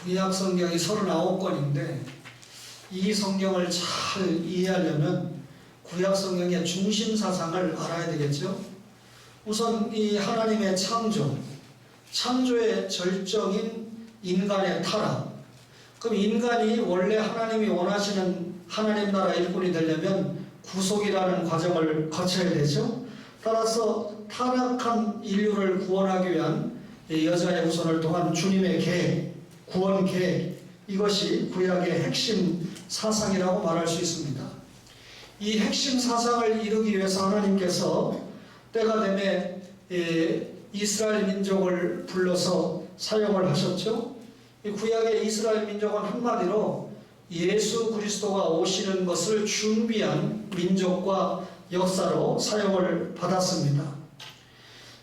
구약 성경이 39권인데 이 성경을 잘 이해하려면 구약 성경의 중심 사상을 알아야 되겠죠. 우선 이 하나님의 창조의 절정인 인간의 타락. 그럼 인간이 원래 하나님이 원하시는 하나님 나라 일꾼이 되려면 구속이라는 과정을 거쳐야 되죠. 따라서 타락한 인류를 구원하기 위한 여자의 후손을 통한 주님의 계획, 구원 계획, 이것이 구약의 핵심 사상이라고 말할 수 있습니다. 이 핵심 사상을 이루기 위해서 하나님께서 때가 되매 이스라엘 민족을 불러서 사용을 하셨죠. 이 구약의 이스라엘 민족은 한마디로 예수 그리스도가 오시는 것을 준비한 민족과 역사로 사용을 받았습니다.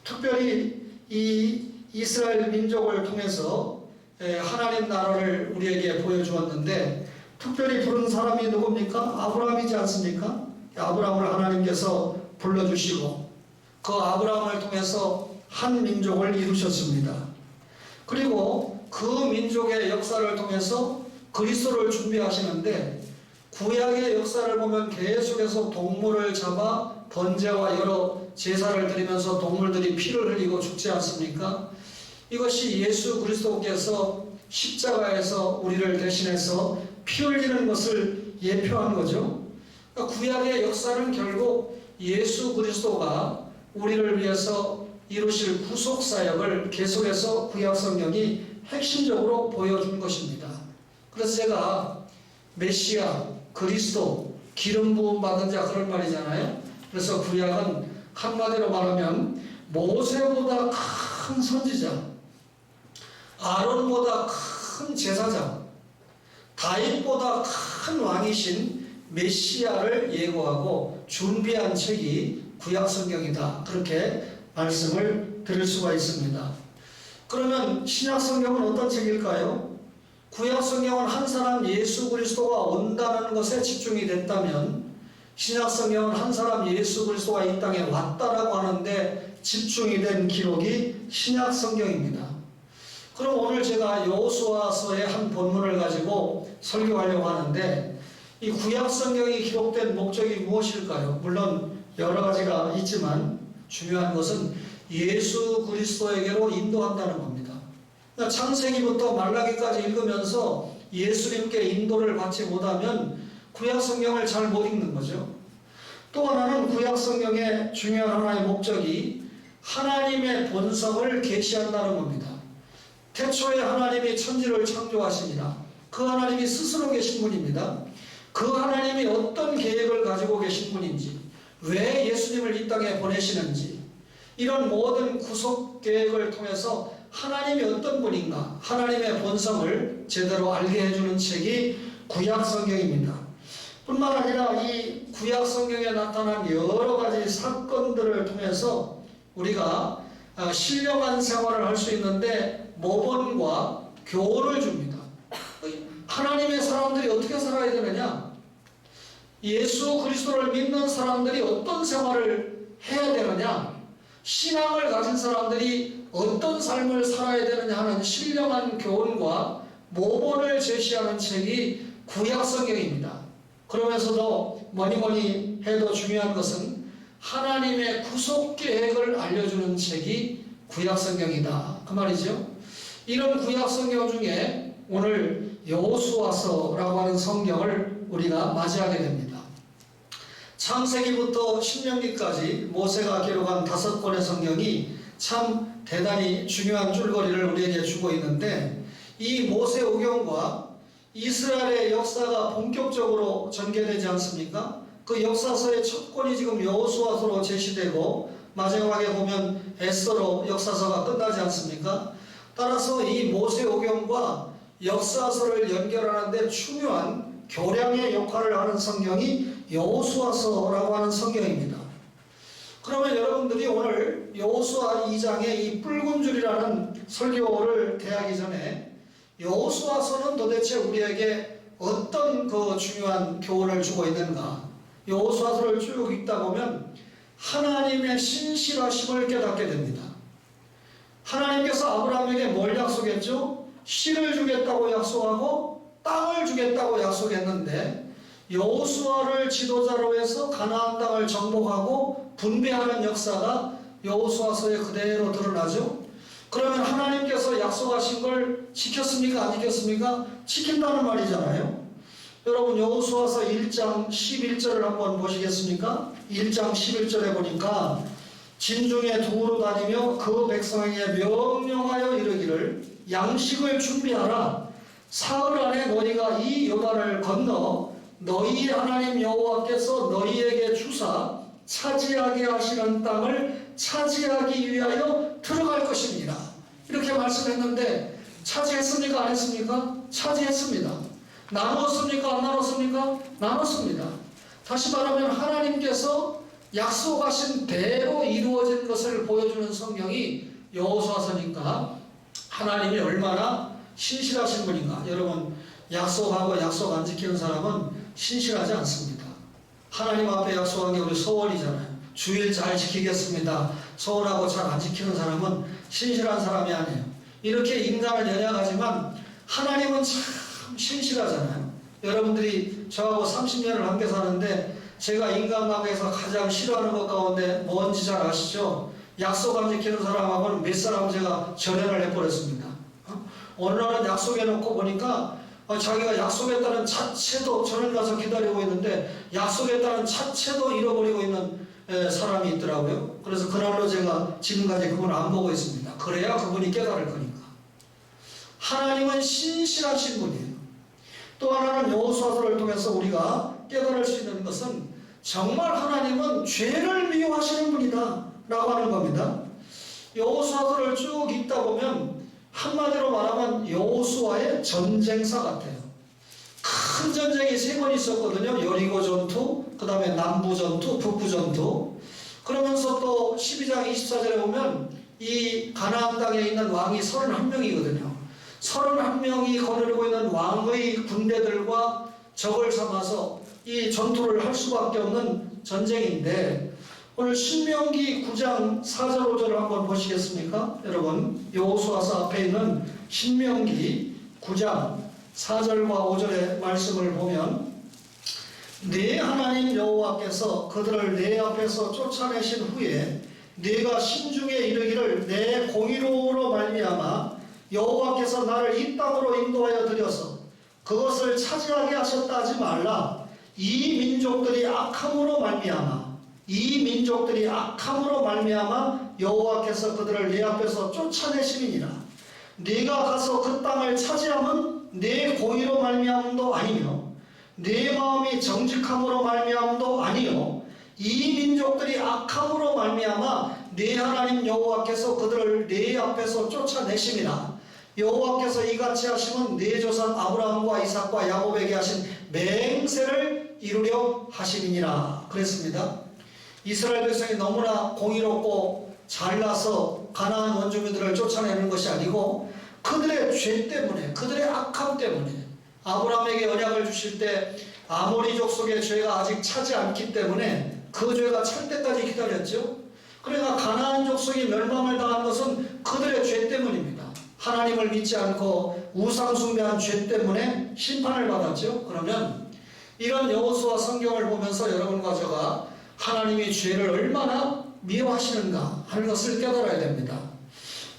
특별히 이 이스라엘 민족을 통해서 하나님 나라를 우리에게 보여주었는데 특별히 부른 사람이 누굽니까? 아브라함이지 않습니까? 아브라함을 하나님께서 불러주시고 그 아브라함을 통해서 한 민족을 이루셨습니다. 그리고 그 민족의 역사를 통해서 그리스도를 준비하시는데 구약의 역사를 보면 계속해서 동물을 잡아 번제와 여러 제사를 드리면서 동물들이 피를 흘리고 죽지 않습니까? 이것이 예수 그리스도께서 십자가에서 우리를 대신해서 피 흘리는 것을 예표한 거죠. 그러니까 구약의 역사는 결국 예수 그리스도가 우리를 위해서 이루실 구속사역을 계속해서 구약 성경이 핵심적으로 보여준 것입니다. 그래서 제가 메시아, 그리스도, 기름 부음 받은 자 그런 말이잖아요. 그래서 구약은 한마디로 말하면 모세보다 큰 선지자, 아론보다 큰 제사장, 다윗보다 큰 왕이신 메시아를 예고하고 준비한 책이 구약 성경이다. 그렇게 말씀을 드릴 수가 있습니다. 그러면 신약 성경은 어떤 책일까요? 구약 성경은 한 사람 예수 그리스도가 온다는 것에 집중이 됐다면 신약 성경은 한 사람 예수 그리스도가 이 땅에 왔다라고 하는데 집중이 된 기록이 신약 성경입니다. 그럼 오늘 제가 여호수아서의 한 본문을 가지고 설교하려고 하는데 이 구약 성경이 기록된 목적이 무엇일까요? 물론 여러 가지가 있지만 중요한 것은 예수 그리스도에게로 인도한다는 겁니다. 그러니까 창세기부터 말라기까지 읽으면서 예수님께 인도를 받지 못하면 구약 성경을 잘 못 읽는 거죠. 또 하나는 구약 성경의 중요한 하나의 목적이 하나님의 본성을 계시한다는 겁니다. 태초에 하나님이 천지를 창조하시니라. 그 하나님이 스스로 계신 분입니다. 그 하나님이 어떤 계획을 가지고 계신 분인지, 왜 예수님을 이 땅에 보내시는지, 이런 모든 구속 계획을 통해서 하나님이 어떤 분인가, 하나님의 본성을 제대로 알게 해주는 책이 구약 성경입니다. 뿐만 아니라 이 구약 성경에 나타난 여러 가지 사건들을 통해서 우리가 신령한 생활을 할 수 있는데 모본과 교훈을 줍니다. 하나님의 사람들이 어떻게 살아야 되느냐, 예수 그리스도를 믿는 사람들이 어떤 생활을 해야 되느냐, 신앙을 가진 사람들이 어떤 삶을 살아야 되느냐 하는 신령한 교훈과 모본을 제시하는 책이 구약 성경입니다. 그러면서도 뭐니 해도 중요한 것은 하나님의 구속 계획을 알려주는 책이 구약 성경이다. 그 말이죠. 이런 구약 성경 중에 오늘 여호수아서라고 하는 성경을 우리가 맞이하게 됩니다. 창세기부터 신명기까지 모세가 기록한 5권의 성경이 참 대단히 중요한 줄거리를 우리에게 주고 있는데 이 모세오경과 이스라엘의 역사가 본격적으로 전개되지 않습니까? 그 역사서의 첫 권이 지금 여호수아서로 제시되고 마지막에 보면 에스더로 역사서가 끝나지 않습니까? 따라서 이 모세오경과 역사서를 연결하는데 중요한 교량의 역할을 하는 성경이 여호수아서라고 하는 성경입니다. 그러면 여러분들이 오늘 여호수아 2장의 이 붉은 줄이라는 설교를 대하기 전에 여호수아서는 도대체 우리에게 어떤 그 중요한 교훈을 주고 있는가? 여호수아서를 쭉 읽다 보면 하나님의 신실하심을 깨닫게 됩니다. 하나님께서 아브라함에게 뭘 약속했죠? 씨를 주겠다고 약속하고 땅을 주겠다고 약속했는데 여호수아를 지도자로 해서 가나안 땅을 정복하고 분배하는 역사가 여호수아서에 그대로 드러나죠. 그러면 하나님께서 약속하신 걸 지켰습니까? 안 지켰습니까? 지킨다는 말이잖아요. 여러분 여호수아서 1장 11절을 한번 보시겠습니까? 1장 11절에 보니까 진중에 두루 다니며 그 백성에게 명령하여 이르기를 양식을 준비하라. 사흘 안에 너희가 이 요단을 건너 너희 하나님 여호와께서 너희에게 주사 차지하게 하시는 땅을 차지하기 위하여 들어갈 것입니다. 이렇게 말씀했는데 차지했습니까? 안 했습니까? 차지했습니다. 나누었습니까? 안 나눴습니까? 나눴습니다. 다시 말하면 하나님께서 약속하신 대로 이루어진 것을 보여주는 성경이 여호수아서니까 하나님이 얼마나 신실하신 분인가. 여러분 약속하고 약속 안 지키는 사람은 신실하지 않습니다. 하나님 앞에 약속한 게 우리 소원이잖아요. 주일 잘 지키겠습니다. 소원하고 잘 안 지키는 사람은 신실한 사람이 아니에요. 이렇게 인간을 연약하지만 하나님은 참 신실하잖아요. 여러분들이 저하고 30년을 함께 사는데 제가 인간관계에서 가장 싫어하는 것 가운데 뭔지 잘 아시죠? 약속 안 지키는 사람하고는 몇 사람 제가 전연을 해버렸습니다. 어느 날은 약속해놓고 보니까 자기가 약속했다는 자체도 전연 가서 기다리고 있는데 약속했다는 자체도 잃어버리고 있는 사람이 있더라고요. 그래서 그날로 제가 지금까지 그분을 안 보고 있습니다. 그래야 그분이 깨달을 거니까. 하나님은 신실하신 분이에요. 또 하나는 여호수아서를 통해서 우리가 깨달을 수 있는 것은 정말 하나님은 죄를 미워하시는 분이다 라고 하는 겁니다. 여호수아서를 쭉 읽다 보면 한마디로 말하면 여호수아의 전쟁사 같아요. 큰 전쟁이 3번 있었거든요. 여리고 전투, 그 다음에 남부 전투, 북부 전투. 그러면서 또 12장 24절에 보면 이 가나안 땅에 있는 왕이 31명이거든요. 31명이 거느리고 있는 왕의 군대들과 적을 삼아서 이 전투를 할 수밖에 없는 전쟁인데 오늘 신명기 9장 4절 5절을 한번 보시겠습니까? 여러분 여호수아서 앞에 있는 신명기 9장 4절과 5절의 말씀을 보면 네 하나님 여호와께서 그들을 내 앞에서 쫓아내신 후에 네가 신중에 이르기를 내 공의로움으로 말미암아 여호와께서 나를 이 땅으로 인도하여 들여서 그것을 차지하게 하셨다 하지 말라. 이 민족들이 악함으로 말미암아 여호와께서 그들을 네 앞에서 쫓아내심이니라. 네가 가서 그 땅을 차지함은 네 공의로 말미암음도 아니며 네 마음이 정직함으로 말미암음도 아니요 이 민족들이 악함으로 말미암아 네 하나님 여호와께서 그들을 네 앞에서 쫓아내심이라. 여호와께서 이같이 하심은 네 조상 아브라함과 이삭과 야곱에게 하신 맹세를 이루려 하심이니라 그랬습니다. 이스라엘 백성이 너무나 공의롭고 잘나서 가나안 원주민들을 쫓아내는 것이 아니고 그들의 죄 때문에, 그들의 악함 때문에 아브라함에게 언약을 주실 때 아모리족 속의 죄가 아직 차지 않기 때문에 그 죄가 찰 때까지 기다렸죠. 그러니까 가나안 족속이 멸망을 당한 것은 그들의 죄 때문입니다. 하나님을 믿지 않고 우상 숭배한 죄 때문에 심판을 받았죠. 그러면 이런 여호수아 성경을 보면서 여러분과 제가 하나님이 죄를 얼마나 미워하시는가 하는 것을 깨달아야 됩니다.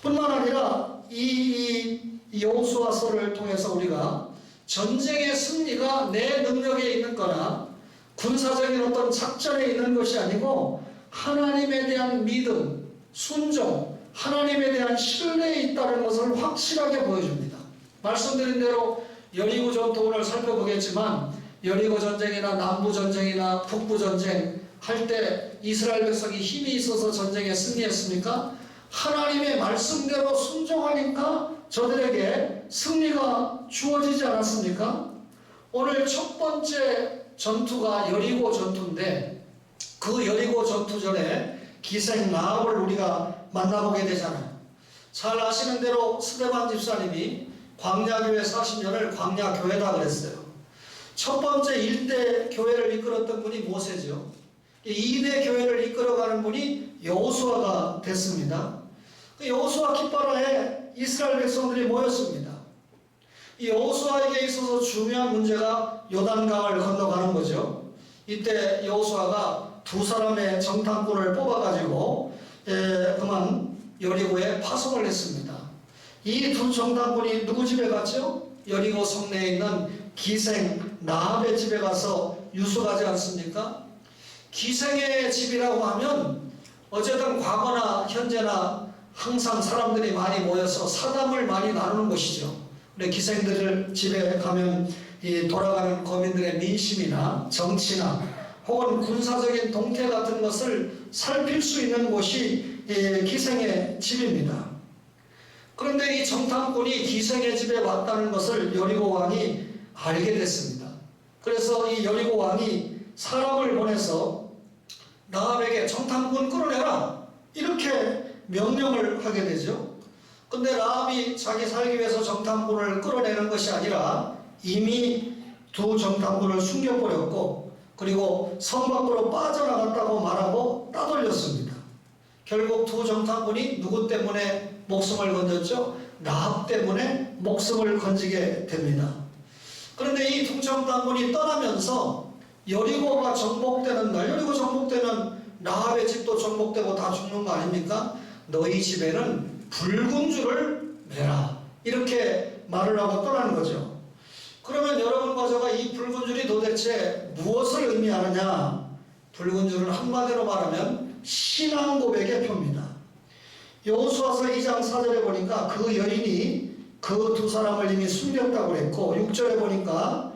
뿐만 아니라 이 여호수아서를 통해서 우리가 전쟁의 승리가 내 능력에 있는 거나 군사적인 어떤 작전에 있는 것이 아니고 하나님에 대한 믿음, 순종, 하나님에 대한 신뢰에 있다는 것을 확실하게 보여줍니다. 말씀드린 대로 여리고 전투 오늘 살펴보겠지만 여리고 전쟁이나 남부 전쟁이나 북부 전쟁 할 때 이스라엘 백성이 힘이 있어서 전쟁에 승리했습니까? 하나님의 말씀대로 순종하니까 저들에게 승리가 주어지지 않았습니까? 오늘 첫 번째 전투가 여리고 전투인데 그 여리고 전투 전에 기생 라합을 우리가 만나보게 되잖아요. 잘 아시는 대로 스데반 집사님이 광야교회 40년을 광야교회다 그랬어요. 첫 번째 1대 교회를 이끌었던 분이 모세죠. 2대 교회를 이끌어가는 분이 여호수아가 됐습니다. 여호수아 깃바라에 이스라엘 백성들이 모였습니다. 이 여호수아에게 있어서 중요한 문제가 요단강을 건너가는 거죠. 이때 여호수아가 두 사람의 정탐꾼을 뽑아가지고 그만 여리고에 파송을 했습니다. 이 두 정탐꾼이 누구 집에 갔죠? 여리고 성내에 있는 기생 라합의 집에 가서 유숙하지 않습니까? 기생의 집이라고 하면 어쨌든 과거나 현재나 항상 사람들이 많이 모여서 사담을 많이 나누는 곳이죠. 근데 기생들 집에 가면 이 돌아가는 거민들의 민심이나 정치나 혹은 군사적인 동태 같은 것을 살필 수 있는 곳이 기생의 집입니다. 그런데 이 정탐꾼이 기생의 집에 왔다는 것을 여리고 왕이 알게 됐습니다. 그래서 이 여리고 왕이 사람을 보내서 라합에게 정탐꾼 끌어내라 이렇게 명령을 하게 되죠. 근데 라합이 자기 살기 위해서 정탐꾼을 끌어내는 것이 아니라 이미 두 정탐꾼을 숨겨버렸고 그리고 성 밖으로 빠져나갔다고 말하고 따돌렸습니다. 결국 두 정탐꾼이 누구 때문에 목숨을 건졌죠? 라합 때문에 목숨을 건지게 됩니다. 그런데 이 두 정탐꾼이 떠나면서 여리고가 정복되는 날, 여리고 정복되면 라합의 집도 정복되고 다 죽는 거 아닙니까? 너희 집에는 붉은 줄을 매라 이렇게 말을 하고 떠나는 거죠. 그러면 여러분과 제가 이 붉은 줄이 도대체 무엇을 의미하느냐? 붉은 줄은 한마디로 말하면 신앙 고백의 표입니다. 여호수아서 2장 4절에 보니까 그 여인이 그 두 사람을 이미 숨겼다고 했고 6절에 보니까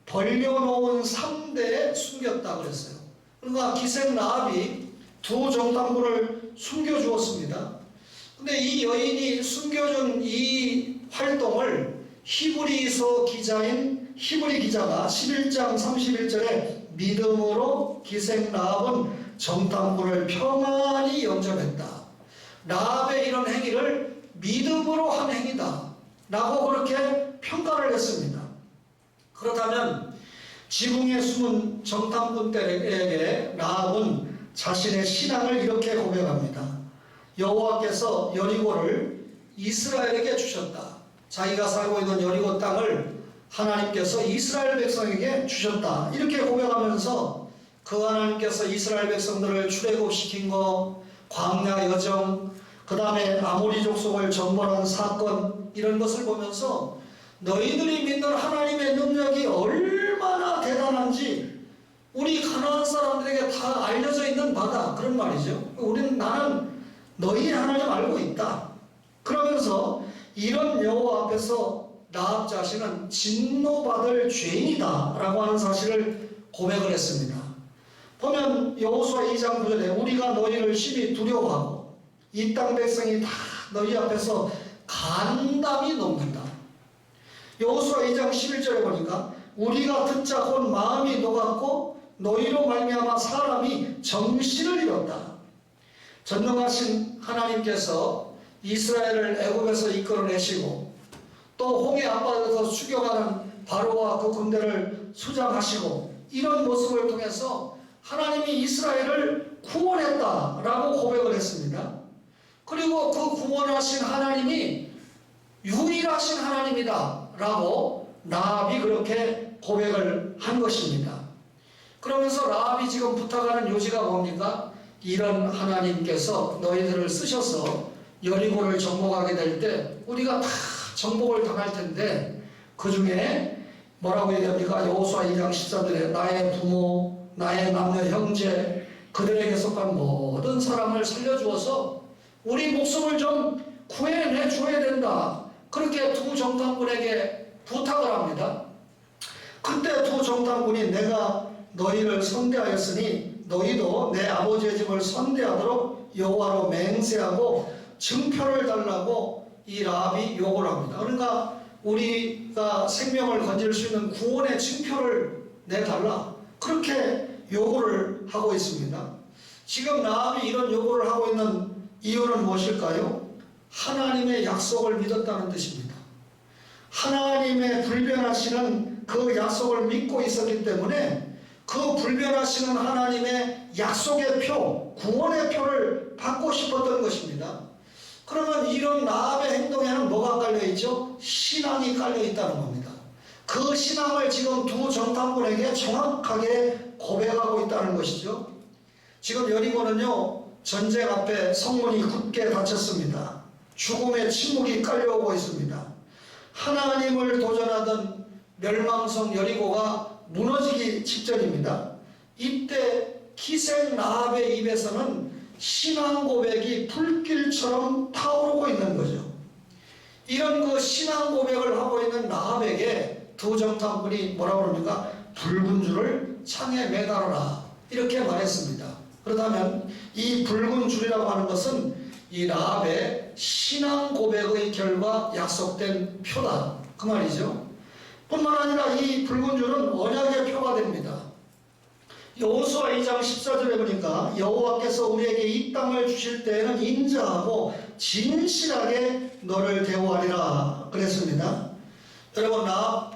벌려놓은 3대에 숨겼다고 그랬어요. 그러니까 기생 라합이 두 정탐꾼을 숨겨주었습니다. 근데 이 여인이 숨겨준 이 활동을 히브리서 기자인 히브리 기자가 11장 31절에 믿음으로 기생 라합은 정탐꾼을 평안히 영접했다. 라합의 이런 행위를 믿음으로 한 행위다 라고 그렇게 평가를 했습니다. 그렇다면 지붕에 숨은 정탐꾼들에게 라합은 자신의 신앙을 이렇게 고백합니다. 여호와께서 여리고를 이스라엘에게 주셨다. 자기가 살고 있는 여리고 땅을 하나님께서 이스라엘 백성에게 주셨다. 이렇게 고백하면서 그 하나님께서 이스라엘 백성들을 출애굽시킨 것, 광야 여정, 그 다음에 아모리 족속을 정벌한 사건 이런 것을 보면서 너희들이 믿는 하나님의 능력이 얼마나 대단한지 우리 가나안 사람들에게 다 알려져 있는 바다 그런 말이죠. 나는 너희 하나님 알고 있다. 그러면서 이런 여호와 앞에서 라합 자신은 진노받을 죄인이다 라고 하는 사실을 고백을 했습니다. 보면 여호수아 2장 9절에 우리가 너희를 심히 두려워하고 이 땅 백성이 다 너희 앞에서 간담이 녹는다. 여호수아 2장 11절에 보니까 우리가 듣자 곧 마음이 녹았고 너희로 말미암아 사람이 정신을 잃었다. 전능하신 하나님께서 이스라엘을 애굽에서 이끌어내시고 또 홍해 앞바다에서 죽여가는 바로와 그 군대를 수장하시고 이런 모습을 통해서 하나님이 이스라엘을 구원했다라고 고백을 했습니다. 그리고 그 구원하신 하나님이 유일하신 하나님이다 라고 라합이 그렇게 고백을 한 것입니다. 그러면서 라합이 지금 부탁하는 요지가 뭡니까? 이런 하나님께서 너희들을 쓰셔서 여리고를 정복하게 될 때 우리가 다 정복을 당할 텐데 그 중에 뭐라고 얘기합니까? 여호수아 2장 14절에 나의 부모, 나의 남녀 형제 그들에게 속한 모든 사람을 살려주어서 우리 목숨을 좀 구해내 줘야 된다. 그렇게 두 정탐꾼에게 부탁을 합니다. 그때 두 정탐꾼이 내가 너희를 선대하였으니 너희도 내 아버지의 집을 선대하도록 여호와로 맹세하고 증표를 달라고 이 라합이 요구를 합니다. 그러니까 우리가 생명을 건질 수 있는 구원의 증표를 내달라. 그렇게 요구를 하고 있습니다. 지금 라합이 이런 요구를 하고 있는 이유는 무엇일까요? 하나님의 약속을 믿었다는 뜻입니다. 하나님의 불변하시는 그 약속을 믿고 있었기 때문에 그 불변하시는 하나님의 약속의 표, 구원의 표를 받고 싶었던 것입니다. 그러면 이런 라합의 행동에는 뭐가 깔려있죠? 신앙이 깔려있다는 겁니다. 그 신앙을 지금 두 정탐꾼에게 정확하게 고백하고 있다는 것이죠. 지금 여리고는요, 전쟁 앞에 성문이 굳게 닫혔습니다. 죽음의 침묵이 깔려오고 있습니다. 하나님을 도전하던 멸망성 여리고가 무너지기 직전입니다. 이때 기생 라합의 입에서는 신앙 고백이 불길처럼 타오르고 있는 거죠. 이런 그 신앙 고백을 하고 있는 라합에게 두 정탐꾼이 뭐라고 그럽니까? 붉은 줄을 창에 매달아라, 이렇게 말했습니다. 그렇다면 이 붉은 줄이라고 하는 것은 이 라합의 신앙 고백의 결과 약속된 표다, 그 말이죠. 뿐만 아니라 이 붉은 줄은 언약의 표가 됩니다. 여호수아 2장 14절에 보니까 여호와께서 우리에게 이 땅을 주실 때에는 인자하고 진실하게 너를 대우하리라 그랬습니다. 여러분, 라합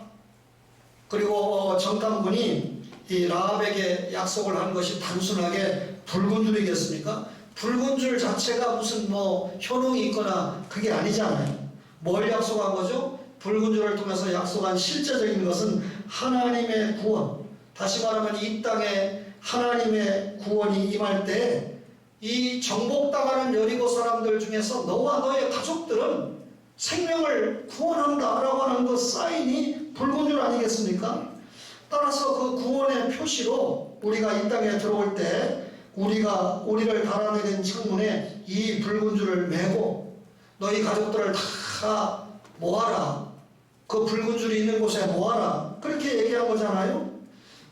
그리고 정탐꾼이 이 라합에게 약속을 한 것이 단순하게 붉은 줄이겠습니까? 붉은 줄 자체가 무슨 효능이 있거나 그게 아니잖아요. 뭘 약속한 거죠? 붉은 줄을 통해서 약속한 실제적인 것은 하나님의 구원, 다시 말하면 이 땅에 하나님의 구원이 임할 때 이 정복당하는 여리고 사람들 중에서 너와 너의 가족들은 생명을 구원한다라고 하는 그 사인이 붉은 줄 아니겠습니까? 따라서 그 구원의 표시로 우리가 이 땅에 들어올 때 우리를 달아내린 창문에 이 붉은 줄을 메고 너희 가족들을 다 모아라, 그 붉은 줄이 있는 곳에 모아라, 그렇게 얘기한 거잖아요.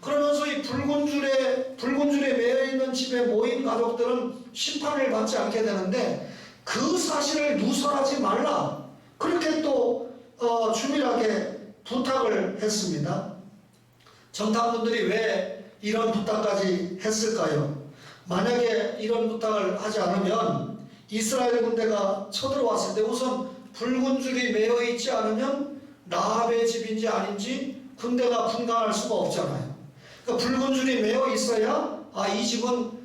그러면서 이 붉은 줄에 매여 있는 집에 모인 가족들은 심판을 받지 않게 되는데 그 사실을 누설하지 말라, 그렇게 또 주밀하게 부탁을 했습니다. 정탐꾼들이 왜 이런 부탁까지 했을까요? 만약에 이런 부탁을 하지 않으면 이스라엘 군대가 쳐들어왔을 때 우선 붉은 줄이 매여 있지 않으면 라합의 집인지 아닌지 군대가 분간할 수가 없잖아요. 그러니까 붉은 줄이 매여 있어야 이 집은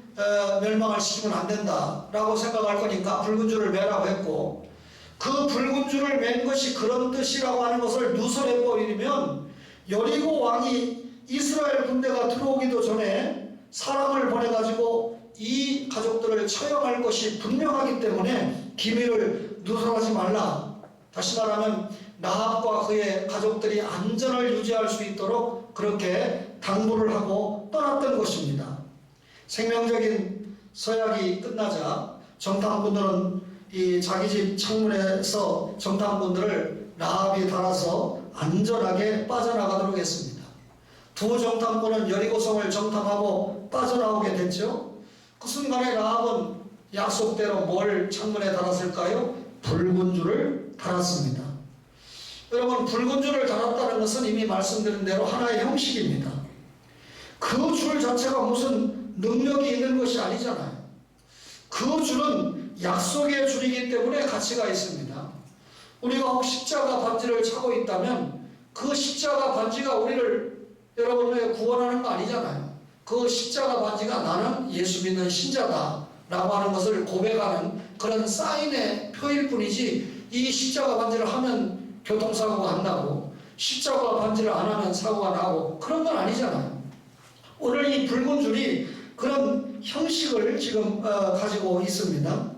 멸망을 시키면 안 된다라고 생각할 거니까 붉은 줄을 매라고 했고, 그 붉은 줄을 맨 것이 그런 뜻이라고 하는 것을 누설해 버리면 여리고 왕이 이스라엘 군대가 들어오기도 전에 사람을 보내가지고 이 가족들을 처형할 것이 분명하기 때문에 기밀을 누설하지 말라. 다시 말하면 라합과 그의 가족들이 안전을 유지할 수 있도록 그렇게 당부를 하고 떠났던 것입니다. 생명적인 서약이 끝나자 정탐꾼들은 이 자기 집 창문에서 정탐꾼들을 라합이 달아서 안전하게 빠져나가도록 했습니다. 두 정탐꾼은 여리고성을 정탐하고 빠져나오게 됐죠. 그 순간에 라합은 약속대로 뭘 창문에 달았을까요? 붉은 줄을 달았습니다. 여러분, 붉은 줄을 달았다는 것은 이미 말씀드린 대로 하나의 형식입니다. 그 줄 자체가 무슨 능력이 있는 것이 아니잖아요. 그 줄은 약속의 줄이기 때문에 가치가 있습니다. 우리가 혹 십자가 반지를 차고 있다면 그 십자가 반지가 우리를 여러분을 구원하는 거 아니잖아요. 그 십자가 반지가 나는 예수 믿는 신자다 라고 하는 것을 고백하는 그런 사인의 표일 뿐이지, 이 십자가 반지를 하면 교통사고가 안 나고 십자가 반지를 안 하면 사고가 나고 그런 건 아니잖아요. 오늘 이 붉은 줄이 그런 형식을 지금 가지고 있습니다.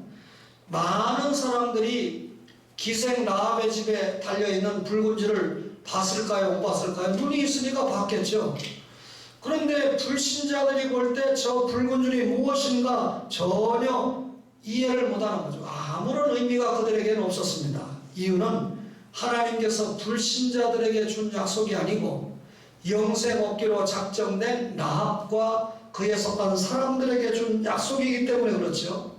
많은 사람들이 기생 라합의 집에 달려있는 붉은 줄을 봤을까요? 못 봤을까요? 눈이 있으니까 봤겠죠. 그런데 불신자들이 볼 때 저 붉은 줄이 무엇인가 전혀 이해를 못하는 거죠. 아무런 의미가 그들에게는 없었습니다. 이유는 하나님께서 불신자들에게 준 약속이 아니고 영생 얻기로 작정된 라합과 그에 속한 사람들에게 준 약속이기 때문에 그렇죠.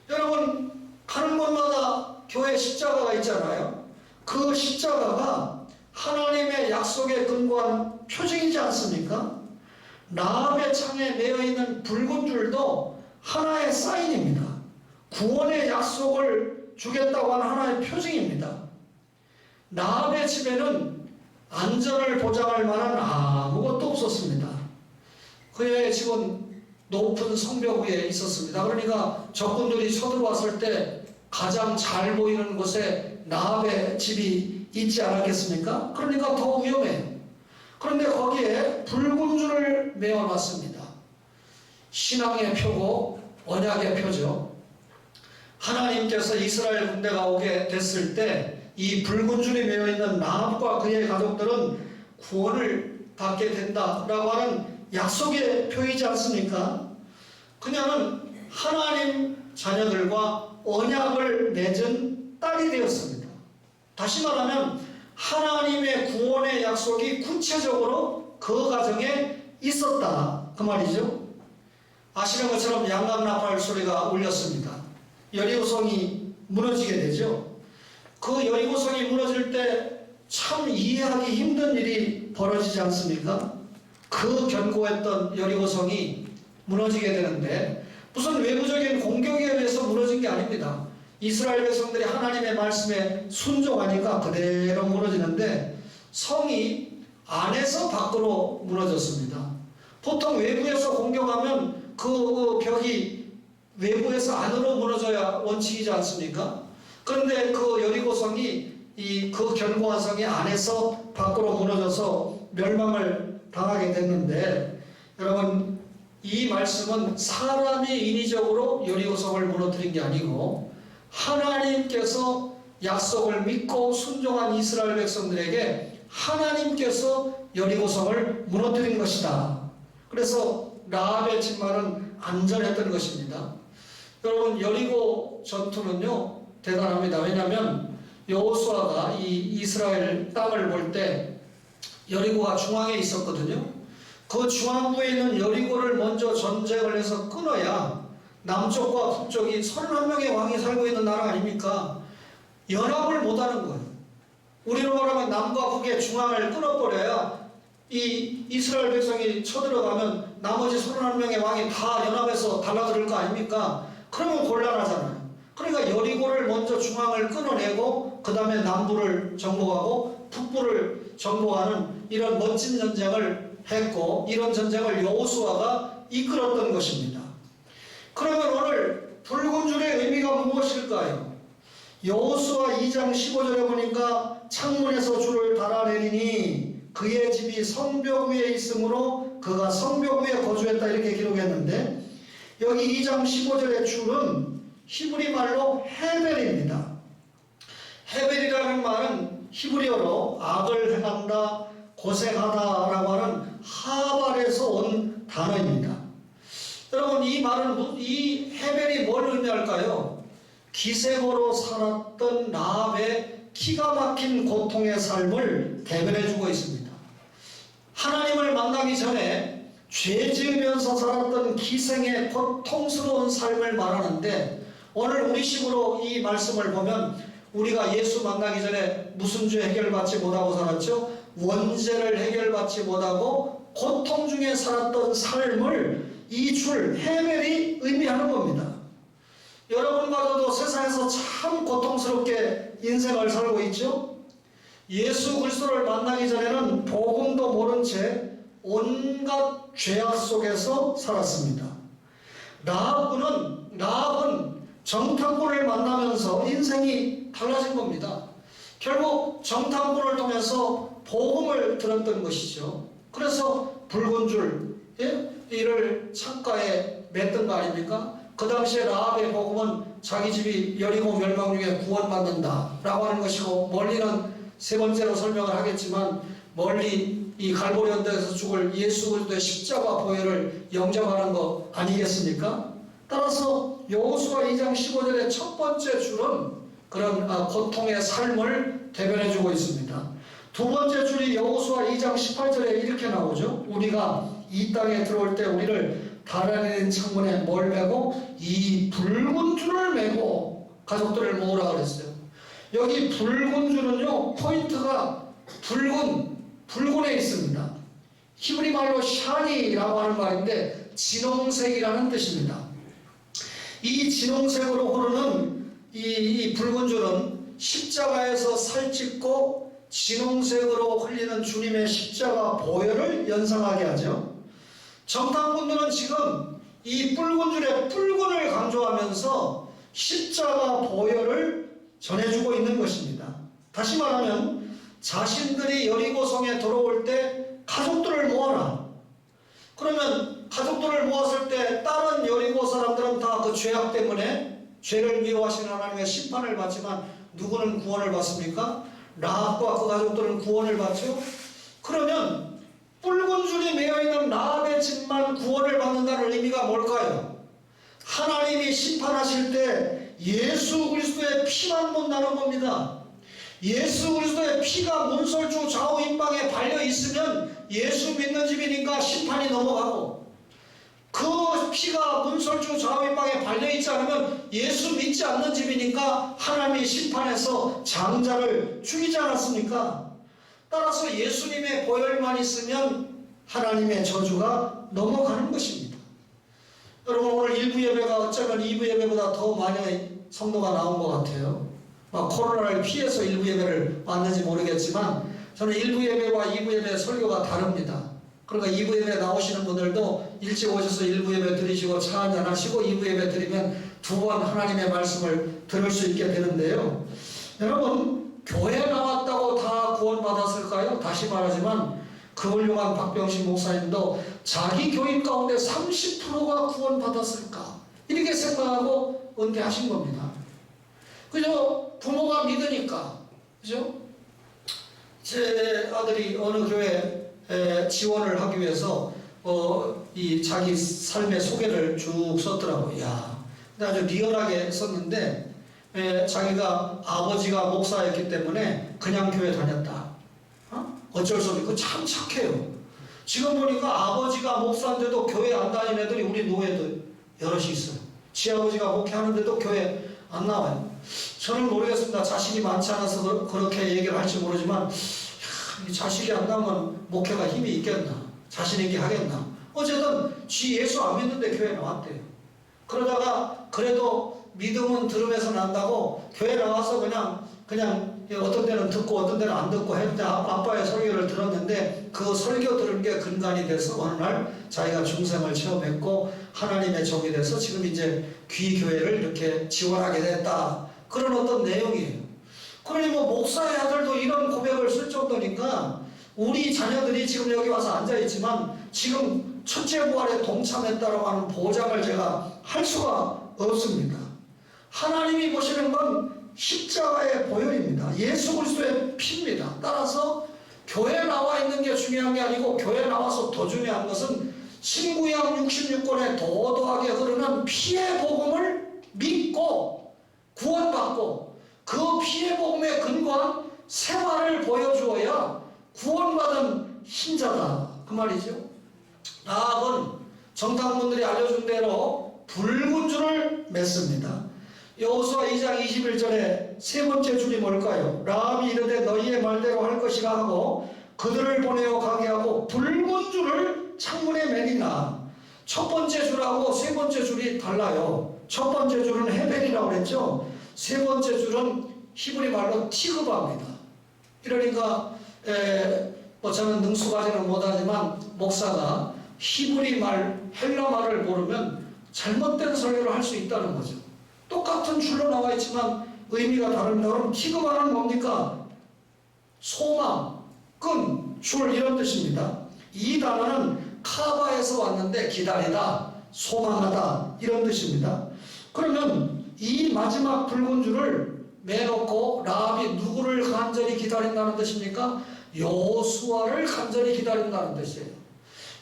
여러분, 가는 곳마다 교회 십자가가 있잖아요. 그 십자가가 하나님의 약속에 근거한 표징이지 않습니까? 라합의 창에 매여있는 붉은 줄도 하나의 사인입니다. 구원의 약속을 주겠다고 하는 하나의 표징입니다. 라합의 집에는 안전을 보장할 만한 아무것도 없었습니다. 그의 집은 높은 성벽 위에 있었습니다. 그러니까 적군들이 쳐들어왔을 때 가장 잘 보이는 곳에 라합의 집이 있지 않았겠습니까? 그러니까 더 위험해요. 그런데 거기에 붉은 줄을 메어놨습니다. 신앙의 표고 언약의 표죠. 하나님께서 이스라엘 군대가 오게 됐을 때 이 붉은 줄이 메어있는 라합과 그의 가족들은 구원을 받게 된다라고 하는 약속의 표이지 않습니까? 그녀는 하나님 자녀들과 언약을 맺은 딸이 되었습니다. 다시 말하면 하나님의 구원의 약속이 구체적으로 그 가정에 있었다 그 말이죠. 아시는 것처럼 양강나팔 소리가 울렸습니다. 여리고성이 무너지게 되죠. 그 여리고성이 무너질 때 참 이해하기 힘든 일이 벌어지지 않습니까? 그 견고했던 여리고성이 무너지게 되는데 무슨 외부적인 공격에 의해서 무너진 게 아닙니다. 이스라엘 백성들이 하나님의 말씀에 순종하니까 그대로 무너지는데 성이 안에서 밖으로 무너졌습니다. 보통 외부에서 공격하면 그 벽이 외부에서 안으로 무너져야 원칙이지 않습니까? 그런데 그 여리고성이 그 견고한 성이 안에서 밖으로 무너져서 멸망을 당하게 됐는데 여러분 이 말씀은 사람이 인위적으로 여리고성을 무너뜨린 게 아니고 하나님께서 약속을 믿고 순종한 이스라엘 백성들에게 하나님께서 여리고성을 무너뜨린 것이다. 그래서 라합의 집만은 안전했던 것입니다. 여러분 여리고 전투는요 대단합니다. 왜냐하면 여호수아가 이 이스라엘 땅을 볼 때 여리고가 중앙에 있었거든요. 그 중앙부에 있는 여리고를 먼저 전쟁을 해서 끊어야 남쪽과 북쪽이 31명의 왕이 살고 있는 나라 아닙니까? 연합을 못하는 거예요. 우리로 말하면 남과 북의 중앙을 끊어버려야 이 이스라엘 백성이 쳐들어가면 나머지 31명의 왕이 다 연합해서 달라들 거 아닙니까? 그러면 곤란하잖아요. 그러니까 여리고를 먼저 중앙을 끊어내고 그 다음에 남부를 정복하고 북부를 정복하는 이런 멋진 전쟁을 했고 이런 전쟁을 여호수아가 이끌었던 것입니다. 그러면 오늘 붉은 줄의 의미가 무엇일까요? 여호수아 2장 15절에 보니까 창문에서 줄을 달아내리니 그의 집이 성벽 위에 있으므로 그가 성벽 위에 거주했다 이렇게 기록했는데 여기 2장 15절의 줄은 히브리 말로 헤벨입니다. 헤벨이라는 말은 히브리어로 악을 행한다, 고생하다 라고 하는 하발에서 온 단어입니다. 여러분 이 말은 이 헤벨이 뭘 의미할까요? 기생으로 살았던 라합의 기가 막힌 고통의 삶을 대변해주고 있습니다. 하나님을 만나기 전에 죄 지으면서 살았던 기생의 고통스러운 삶을 말하는데 오늘 우리식으로 이 말씀을 보면 우리가 예수 만나기 전에 무슨 죄 해결받지 못하고 살았죠? 원죄를 해결받지 못하고 고통 중에 살았던 삶을 이 줄 헤벨이 의미하는 겁니다. 여러분과도 세상에서 참 고통스럽게 인생을 살고 있죠? 예수 그리스도를 만나기 전에는 복음도 모른 채 온갖 죄악 속에서 살았습니다. 라합은 정탐꾼을 만나면서 인생이 달라진 겁니다. 결국 정탐꾼을 통해서 복음을 들었던 것이죠. 그래서 붉은 줄 이를 창가에 맸던 거 아닙니까? 그 당시에 라합의 복음은 자기 집이 여리고 멸망 중에 구원받는다 라고 하는 것이고 멀리는 세 번째로 설명을 하겠지만 멀리 이 갈보리 언덕에서 죽을 예수 그리스도의 십자가 보혈을 영접하는 거 아니겠습니까? 따라서 여호수아 2장 15절의 첫 번째 줄은 그런 고통의 삶을 대변해주고 있습니다. 두 번째 줄이 여호수아 2장 18절에 이렇게 나오죠. 우리가 이 땅에 들어올 때 우리를 달아내린 창문에 뭘 메고 이 붉은 줄을 메고 가족들을 모으라 그랬어요. 여기 붉은 줄은요 포인트가 붉은에 있습니다. 히브리 말로 샤니라고 하는 말인데 진홍색이라는 뜻입니다. 이 진홍색으로 흐르는 이 붉은 줄은 십자가에서 살찌고 진홍색으로 흘리는 주님의 십자가 보혈을 연상하게 하죠. 정탐꾼들은 지금 이 붉은 줄의 붉은을 강조하면서 십자가 보혈을 전해주고 있는 것입니다. 다시 말하면 자신들이 여리고성에 들어올 때 가족들을 모아라. 그러면 가족들을 모았을 때 다른 여리고 사람들은 다 그 죄악 때문에 죄를 미워하시는 하나님의 심판을 받지만 누구는 구원을 받습니까? 라합과 그 가족들은 구원을 받죠. 그러면 붉은 줄이 매어있는 라합의 집만 구원을 받는다는 의미가 뭘까요? 하나님이 심판하실 때 예수 그리스도의 피만 본다는 겁니다. 예수 그리스도의 피가 문설주 좌우 임방에 발려 있으면 예수 믿는 집이니까 심판이 넘어가고, 그 피가 문설주 좌우 임방에 발려 있지 않으면 예수 믿지 않는 집이니까 하나님이 심판해서 장자를 죽이지 않았습니까? 따라서 예수님의 보혈만 있으면 하나님의 저주가 넘어가는 것입니다. 여러분, 오늘 1부 예배가 어쩌면 2부 예배보다 더 많이 성도가 나온 것 같아요. 코로나를 피해서 1부 예배를 왔는지 모르겠지만 저는 1부 예배와 2부 예배의 설교가 다릅니다. 그러니까 2부 예배 나오시는 분들도 일찍 오셔서 1부 예배 드리시고 차 한잔 하시고 2부 예배 드리면 두 번 하나님의 말씀을 들을 수 있게 되는데요. 여러분, 교회 나왔다고 다 구원받았을까요? 다시 말하지만 그 훌륭한 박병신 목사님도 자기 교인 가운데 30%가 구원받았을까? 이렇게 생각하고 은퇴하신 겁니다. 그죠? 부모가 믿으니까. 그죠? 제 아들이 어느 교회에 지원을 하기 위해서 이 자기 삶의 소개를 쭉 썼더라고요. 야, 근데 아주 리얼하게 썼는데 자기가 아버지가 목사였기 때문에 그냥 교회 다녔다. 어쩔 수 없이. 그거 참 착해요. 지금 보니까 아버지가 목사인데도 교회 안 다니는 애들이 우리 노예도 여럿이 있어요. 지 아버지가 목회하는데도 교회 안 나와요. 저는 모르겠습니다. 자식이 많지 않아서 그렇게 얘기를 할지 모르지만, 이 자식이 안 나오면 목회가 힘이 있겠나? 자신 있게 하겠나? 어쨌든 지 예수 안 믿는데 교회 나왔대요. 그러다가 그래도 믿음은 들음에서 난다고 교회 나와서 그냥 어떤 때는 듣고 어떤 때는 안 듣고 했는데 아빠의 설교를 들었는데 그 설교 들은 게 근간이 돼서 어느 날 자기가 중생을 체험했고 하나님의 종이 돼서 지금 이제 귀교회를 이렇게 지원하게 됐다. 그런 어떤 내용이에요. 그러니 목사의 아들도 이런 고백을 쓸 정도니까 우리 자녀들이 지금 여기 와서 앉아있지만 지금 첫째 부활에 동참했다고 하는 보장을 제가 할 수가 없습니다. 하나님이 보시는 건 십자가의 보혈입니다. 예수 그리스도의 피입니다. 따라서 교회 나와 있는 게 중요한 게 아니고 교회 나와서 더 중요한 것은 신구약 66권에 도도하게 흐르는 피의 복음을 믿고 구원받고 그 피의 복음에 근거한 생활을 보여주어야 구원받은 신자다. 그 말이죠. 라합은 정탐꾼들이 알려준 대로 붉은 줄을 맺습니다. 여호수아 2장 21절에 세 번째 줄이 뭘까요? 라합이 이르되 너희의 말대로 할 것이라 하고 그들을 보내어 가게 하고 붉은 줄을 창문에 매니라. 첫 번째 줄하고 세 번째 줄이 달라요. 첫 번째 줄은 헤벨이라고 그랬죠. 세 번째 줄은 히브리 말로 티그바입니다. 이러니까 저는 능숙하지는 못하지만 목사가 히브리 말, 헬라 말을 모르면 잘못된 설교를 할 수 있다는 거죠. 똑같은 줄로 나와 있지만 의미가 다릅니다. 그럼 티그바는 뭡니까? 소망, 끈, 줄 이런 뜻입니다. 이 단어는 카바에서 왔는데 기다리다, 소망하다 이런 뜻입니다. 그러면 이 마지막 붉은 줄을 매놓고 라합이 누구를 간절히 기다린다는 뜻입니까? 여호수아를 간절히 기다린다는 뜻이에요.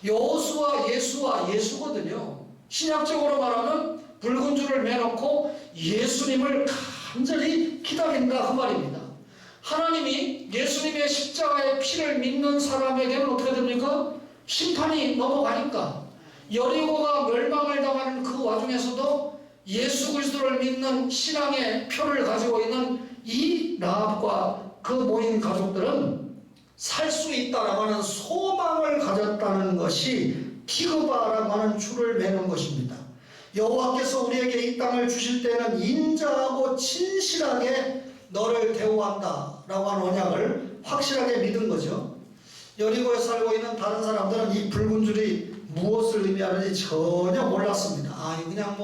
여호수아, 예수와 예수거든요. 신약적으로 말하면 붉은 줄을 매놓고 예수님을 간절히 기다린다 그 말입니다. 하나님이 예수님의 십자가의 피를 믿는 사람에게는 어떻게 됩니까? 심판이 넘어가니까 여리고가 멸망을 당하는 그 와중에서도 예수 그리스도를 믿는 신앙의 표를 가지고 있는 이 라합과 그 모인 가족들은 살 수 있다라고 하는 소망을 가졌다는 것이 티그바라고 하는 줄을 매는 것입니다. 여호와께서 우리에게 이 땅을 주실 때는 인자하고 진실하게 너를 대우한다 라고 하는 언약을 확실하게 믿은 거죠. 여리고에 살고 있는 다른 사람들은 이 붉은 줄이 무엇을 의미하는지 전혀 몰랐습니다. 그냥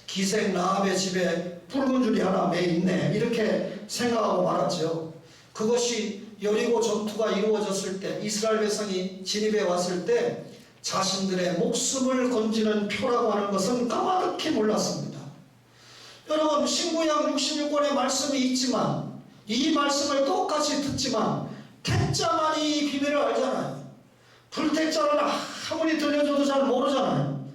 기생 라합의 집에 붉은 줄이 하나 매 있네, 이렇게 생각하고 말았죠. 그것이 여리고 전투가 이루어졌을 때, 이스라엘 백성이 진입해 왔을 때 자신들의 목숨을 건지는 표라고 하는 것은 까마득히 몰랐습니다. 여러분, 신구약 66권의 말씀이 있지만, 이 말씀을 똑같이 듣지만 택자만이 이 비밀을 알잖아요. 불택자는 아무리 들려줘도 잘 모르잖아요.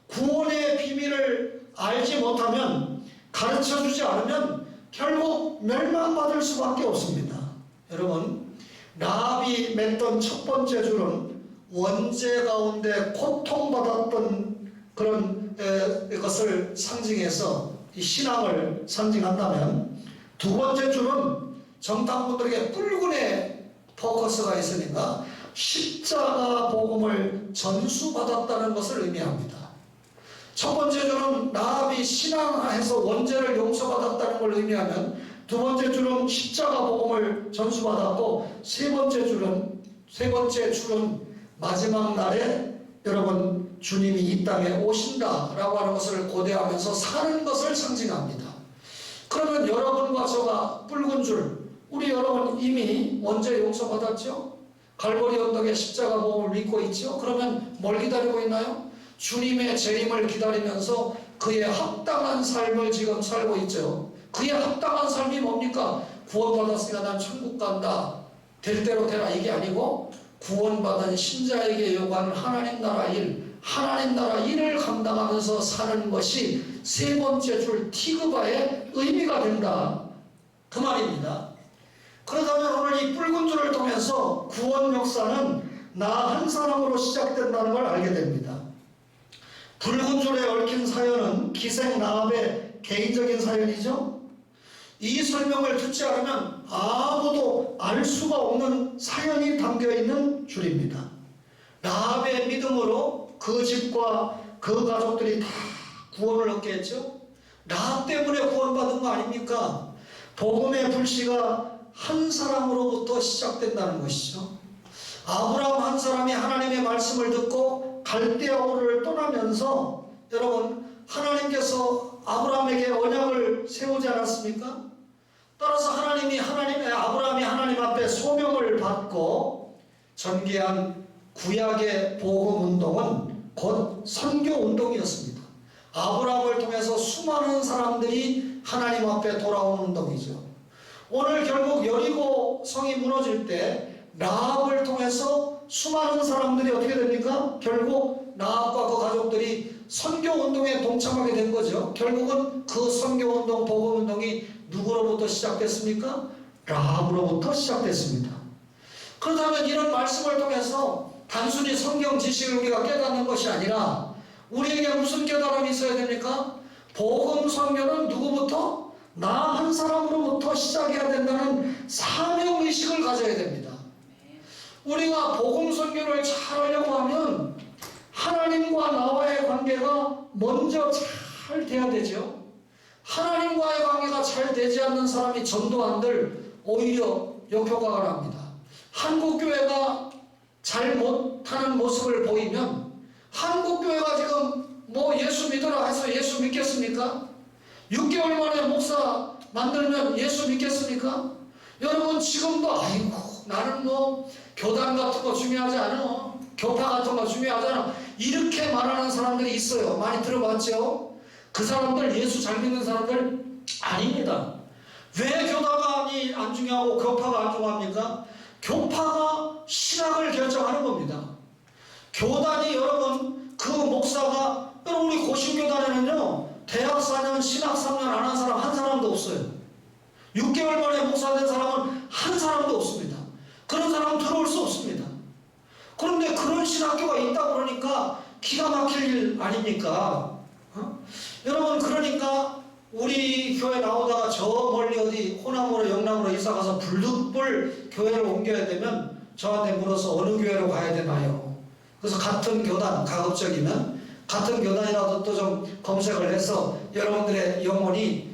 구원의 비밀을 알지 못하면, 가르쳐주지 않으면 결국 멸망받을 수밖에 없습니다. 여러분, 라합이 맺던 첫 번째 줄은 원죄 가운데 고통받았던 그런 것을 상징해서 이 신앙을 상징한다면, 두 번째 줄은 정탐꾼들에게 뿔근의 포커스가 있으니까 십자가 복음을 전수받았다는 것을 의미합니다. 첫 번째 줄은 라합이 신앙해서 원죄를 용서받았다는 걸 의미하면, 두 번째 줄은 십자가 복음을 전수받았고, 세 번째 줄은 마지막 날에 여러분 주님이 이 땅에 오신다라고 하는 것을 고대하면서 사는 것을 상징합니다. 그러면 여러분과 저가 붉은 줄, 우리 여러분 이미 원죄 용서받았죠? 갈보리 언덕에 십자가 복음을 믿고 있죠? 그러면 뭘 기다리고 있나요? 주님의 재림을 기다리면서 그의 합당한 삶을 지금 살고 있죠. 그의 합당한 삶이 뭡니까? 구원받았으니까 난 천국 간다, 될 대로 되라, 이게 아니고 구원받은 신자에게 요구하는 하나님 나라 일, 하나님 나라 일을 감당하면서 사는 것이 세 번째 줄 티그바의 의미가 된다, 그 말입니다. 그렇다면 오늘 이 붉은 줄을 통해서 구원 역사는 나 한 사람으로 시작된다는 걸 알게 됩니다. 붉은 줄에 얽힌 사연은 기생 라합의 개인적인 사연이죠. 이 설명을 듣지 않으면 아무도 알 수가 없는 사연이 담겨있는 줄입니다. 라합의 믿음으로 그 집과 그 가족들이 다 구원을 얻게 했죠. 라합 때문에 구원받은 거 아닙니까? 복음의 불씨가 한 사람으로부터 시작된다는 것이죠. 아브라함 한 사람이 하나님의 말씀을 듣고 갈대아우를 떠나면서, 여러분, 하나님께서 아브라함에게 언약을 세우지 않았습니까? 따라서 아브라함이 하나님 앞에 소명을 받고 전개한 구약의 복음 운동은 곧 선교 운동이었습니다. 아브라함을 통해서 수많은 사람들이 하나님 앞에 돌아오는 운동이죠. 오늘 결국 여리고 성이 무너질 때 라합을 통해서 수많은 사람들이 어떻게 됩니까? 결국 라합과 그 가족들이 선교 운동에 동참하게 된 거죠. 결국은 그 선교 운동, 복음 운동이 누구로부터 시작됐습니까? 라합으로부터 시작됐습니다. 그렇다면 이런 말씀을 통해서 단순히 성경 지식을 우리가 깨닫는 것이 아니라 우리에게 무슨 깨달음이 있어야 됩니까? 복음 선교는 누구부터? 나 한 사람으로부터 시작해야 된다는 사명의식을 가져야 됩니다. 우리가 복음 선교를 잘 하려고 하면 하나님과 나와의 관계가 먼저 잘 돼야 되죠. 하나님과의 관계가 잘 되지 않는 사람이 전도한들 오히려 역효과가 납니다. 한국교회가 잘 못하는 모습을 보이면, 한국교회가 지금 예수 믿으라 해서 예수 믿겠습니까? 6개월 만에 목사 만들면 예수 믿겠습니까? 여러분, 지금도 아이고 나는 교단 같은 거 중요하지 않아, 교파 같은 거 중요하지 않아, 이렇게 말하는 사람들이 있어요. 많이 들어봤죠? 그 사람들 예수 잘 믿는 사람들 아닙니다. 왜 교단이 안 중요하고 교파가 안 중요합니까? 교파가 신학을 결정하는 겁니다. 교단이, 여러분, 그 목사가, 여러분, 우리 고신교단에는요 대학 4년 신학 3년 안 한 사람 한 사람도 없어요. 6개월 만에 목사 된 사람은 한 사람도 없습니다. 그런 사람은 들어올 수 없습니다. 그런데 그런 신학교가 있다 그러니까 기가 막힐 일 아닙니까? 여러분, 그러니까 우리 교회 나오다가 저 멀리 어디 호남으로 영남으로 이사가서 불득불 교회를 옮겨야 되면 저한테 물어서 어느 교회로 가야 되나요? 그래서 같은 교단, 가급적이면 같은 교단이라도 또 좀 검색을 해서 여러분들의 영혼이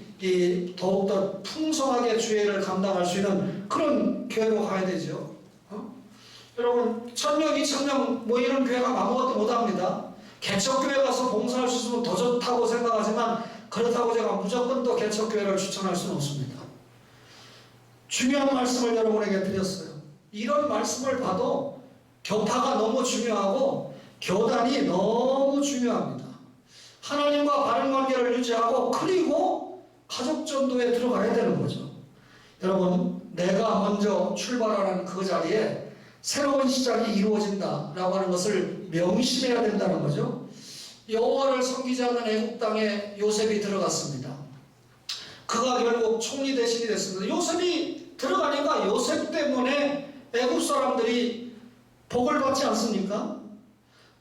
더욱더 풍성하게 주회를 감당할 수 있는 그런 교회로 가야 되죠. 여러분, 1000명, 2000명 이런 교회가 아무것도 못합니다. 개척교회 가서 봉사할 수 있으면 더 좋다고 생각하지만 그렇다고 제가 무조건 또 개척교회를 추천할 수는 없습니다. 중요한 말씀을 여러분에게 드렸어요. 이런 말씀을 봐도 교파가 너무 중요하고 교단이 너무 중요합니다. 하나님과 바른 관계를 유지하고 그리고 가족 전도에 들어가야 되는 거죠. 여러분, 내가 먼저 출발하는 그 자리에 새로운 시작이 이루어진다라고 하는 것을 명심해야 된다는 거죠. 여호와를 섬기지 않는 애국 땅에 요셉이 들어갔습니다. 그가 결국 총리 대신이 됐습니다. 요셉이 들어가니까 요셉 때문에 애국 사람들이 복을 받지 않습니까?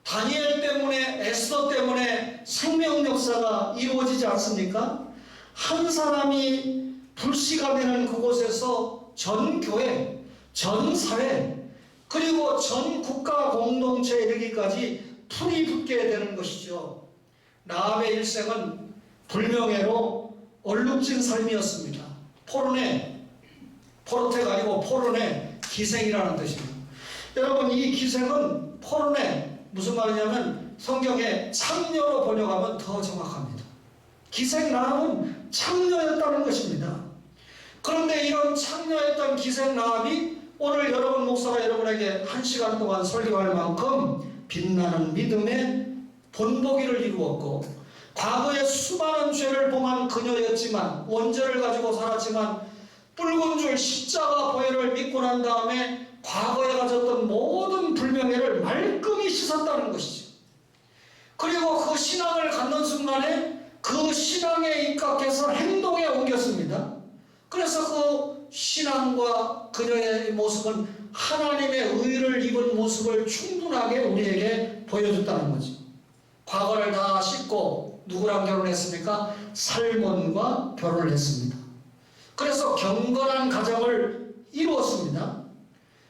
다니엘 때문에, 에스더 때문에 생명 역사가 이루어지지 않습니까? 한 사람이 불씨가 되는 그곳에서 전 교회, 전 사회, 그리고 전 국가 공동체에 이르기까지 풀이 붙게 되는 것이죠. 라합의 일생은 불명예로 얼룩진 삶이었습니다. 포르테가 아니고 포르네, 기생이라는 뜻입니다. 여러분, 이 기생은 포르네, 무슨 말이냐면 성경에 창녀로 번역하면 더 정확합니다. 기생 라합은 창녀였다는 것입니다. 그런데 이런 창녀였던 기생 라합이 오늘 여러분 목사가 여러분에게 1시간 동안 설교할 만큼 빛나는 믿음의 본보기를 이루었고, 과거에 수많은 죄를 범한 그녀였지만, 원죄를 가지고 살았지만 붉은 줄 십자가 보혈을 믿고 난 다음에 과거에 가졌던 모든 불명예를 말끔히 씻었다는 것이죠. 그리고 그 신앙을 갖는 순간에 그 신앙에 입각해서 행동에 옮겼습니다. 그래서 그 신앙과 그녀의 모습은 하나님의 의를 입은 모습을 충분하게 우리에게 보여줬다는 거지. 과거를 다 씻고 누구랑 결혼했습니까? 살몬과 결혼을 했습니다. 그래서 경건한 가정을 이루었습니다.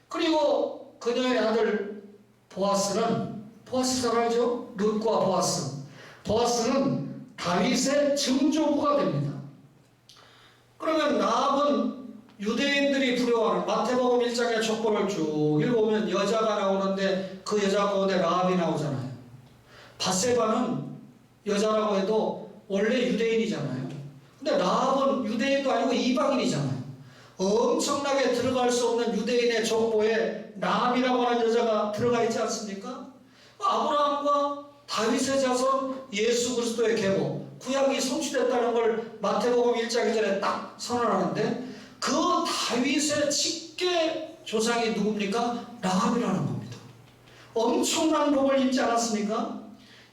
그리고 그녀의 아들 보아스 잘 알죠? 룻과 보아스는 다윗의 증조부가 됩니다. 그러면 라합은 유대인들이 두려워하는 마태복음 1장의 족보를 쭉 읽어보면 여자가 나오는데 그 여자 가운데 라합이 나오잖아요. 밧세바는 여자라고 해도 원래 유대인이잖아요. 근데 라합은 유대인도 아니고 이방인이잖아요. 엄청나게 들어갈 수 없는 유대인의 족보에 라합이라고 하는 여자가 들어가 있지 않습니까? 아브라함과 다윗의 자손 예수 그리스도의 계보, 구약이 성취됐다는 걸 마태복음 1장 2절에 딱 선언하는데, 그 다윗의 직계 조상이 누굽니까? 라합이라는 겁니다. 엄청난 복을 입지 않았습니까?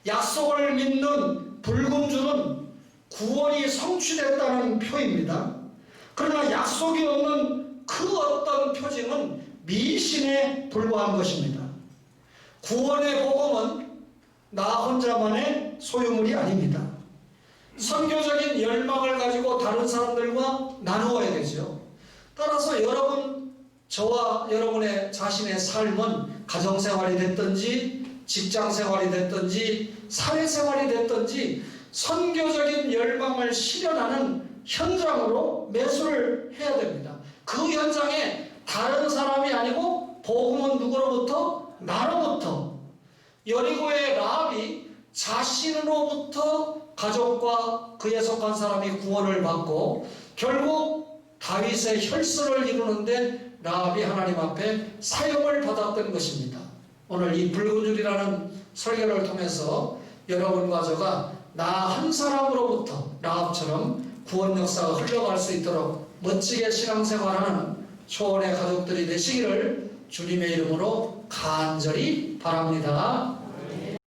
약속을 믿는 붉은 줄은 구원이 성취됐다는 표입니다. 그러나 약속이 없는 그 어떤 표징은 미신에 불과한 것입니다. 구원의 복음은 나 혼자만의 소유물이 아닙니다. 선교적인 열망을 가지고 다른 사람들과 나누어야 되죠. 따라서 여러분, 저와 여러분의 자신의 삶은 가정생활이 됐든지 직장생활이 됐든지 사회생활이 됐든지 선교적인 열망을 실현하는 현장으로 매수를 해야 됩니다. 그 현장에 다른 사람이 아니고 복음은 누구로부터? 나로부터. 여리고의 라합이 자신으로부터 가족과 그에 속한 사람이 구원을 받고 결국 다윗의 혈서를 이루는데 라합이 하나님 앞에 사용을 받았던 것입니다. 오늘 이 붉은 줄이라는 설교를 통해서 여러분과 저가 나 한 사람으로부터 라합처럼 구원 역사가 흘러갈 수 있도록 멋지게 신앙생활하는 초원의 가족들이 되시기를 주님의 이름으로 간절히 바랍니다.